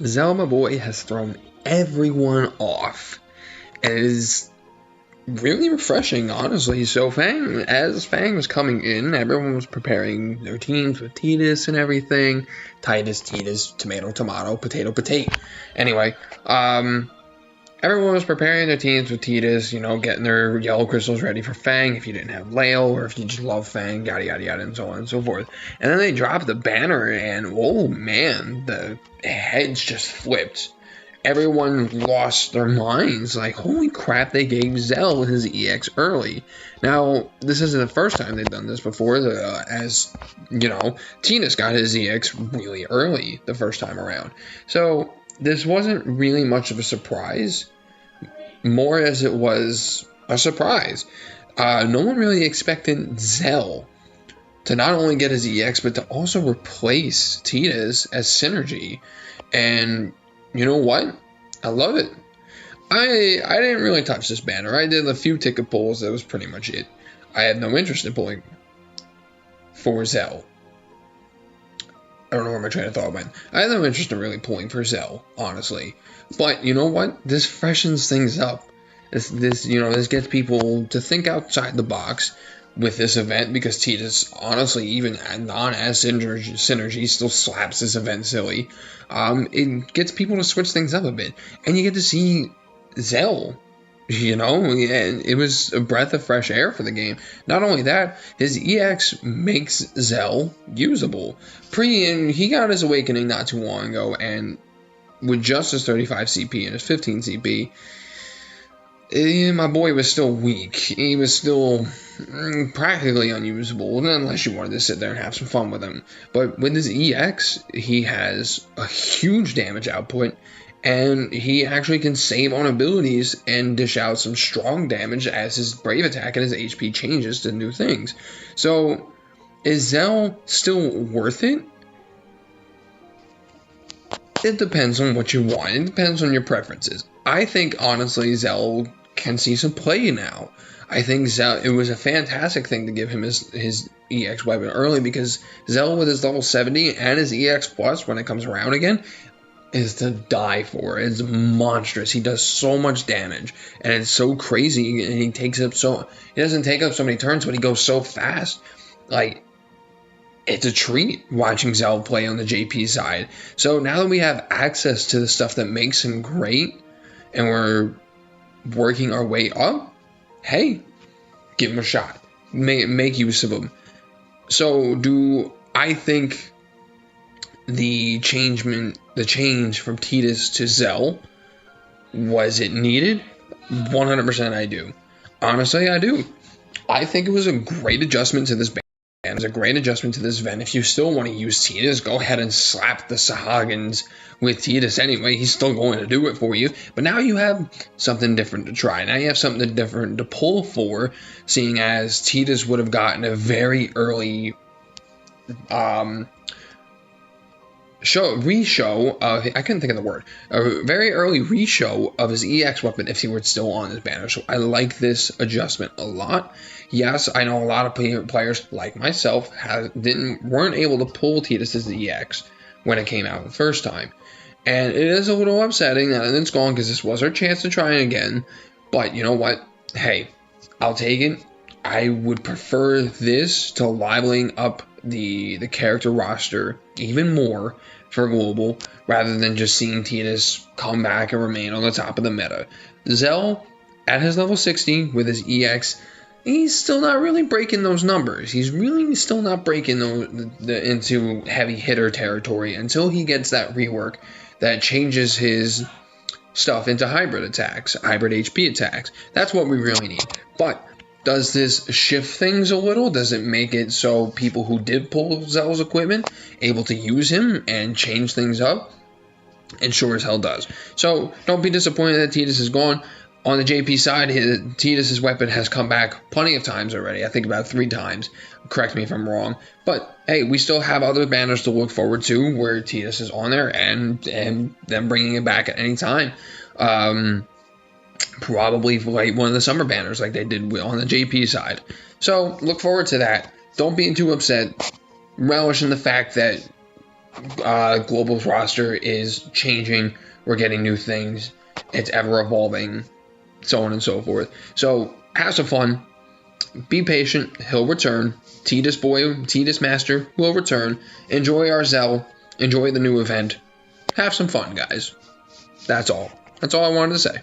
Zell, my boy, has thrown everyone off. And it is really refreshing, honestly. So as Fang was coming in, everyone was preparing their teams with Tidus and everything. Tidus, tomato, tomato, potato, potato. Anyway, everyone was preparing their teams with Tidus, getting their yellow crystals ready for Fang if you didn't have Lael, or if you just love Fang, yada yada yada, and so on and so forth. And then they dropped the banner, and oh man, the heads just flipped. Everyone lost their minds. Like, holy crap, they gave Zell his EX early. Now, this isn't the first time they've done this before, as, Tidus got his EX really early the first time around. So, this wasn't really much of a surprise, more as it was a surprise. No one really expected Zell to not only get his EX, but to also replace Tidus as synergy. And you know what? I love it. I didn't really touch this banner. I did a few ticket pulls. That was pretty much it. I had no interest in pulling for Zell. I don't know where my train of thought went. I had no interest in really pulling for Zell, honestly. But you know what? This freshens things up. This gets people to think outside the box with this event, because Tidus, honestly, even non-as synergy, still slaps this event silly. It gets people to switch things up a bit, and you get to see Zell. And it was a breath of fresh air for the game. Not only that, his EX makes Zell usable. He got his awakening not too long ago, and with just his 35 CP and his 15 CP, my boy was still weak. He was still practically unusable, unless you wanted to sit there and have some fun with him. But with his EX, he has a huge damage output, and he actually can save on abilities and dish out some strong damage as his Brave attack and his HP changes to new things. So, is Zell still worth it? It depends on what you want. It depends on your preferences. I think, honestly, Zell can see some play now. I think Zell, it was a fantastic thing to give him his EX weapon early, because Zell with his level 70 and his EX plus when it comes around again is to die for. It's monstrous. He does so much damage, and it's so crazy, and he doesn't take up so many turns, but he goes so fast. Like, it's a treat watching Zell play on the JP side. So now that we have access to the stuff that makes him great, and we're working our way up, hey, give him a shot. Make use of him. So do I think the change from Tidus to Zell, was it needed? 100% I do. Honestly, I do. I think it was a great adjustment to this band. It was a great adjustment to this event. If you still want to use Tidus, go ahead and slap the Sahagins with Tidus anyway. He's still going to do it for you. But now you have something different to try. Now you have something different to pull for, seeing as Tidus would have gotten a very early re-show of, I couldn't think of the word, a very early re-show of his EX weapon if he were still on his banner. So I like this adjustment a lot. Yes, I know a lot of players like myself weren't able to pull Tidus' EX when it came out the first time, and it is a little upsetting that it's gone, because this was our chance to try it again. But you know what? Hey, I'll take it. I would prefer this to leveling up the character roster even more for global, rather than just seeing Tidus come back and remain on the top of the meta. Zell, at his level 60 with his EX, he's still not really breaking those numbers. He's really still not breaking into heavy hitter territory until he gets that rework that changes his stuff into hybrid attacks, hybrid HP attacks. That's what we really need. But does this shift things a little? Does it make it so people who did pull Zell's equipment able to use him and change things up? It sure as hell does. So don't be disappointed that Tidus is gone. On the JP side, Tidus' weapon has come back plenty of times already. I think about 3 times. Correct me if I'm wrong. But hey, we still have other banners to look forward to where Tidus is on there, and them bringing it back at any time. Probably like one of the summer banners like they did on the JP side. So look forward to that. Don't be too upset. Relish in the fact that Global's roster is changing. We're getting new things. It's ever evolving, so on and so forth. So have some fun. Be patient. He'll return. Tidus Master will return. Enjoy our Zell. Enjoy the new event. Have some fun, guys. That's all. That's all I wanted to say.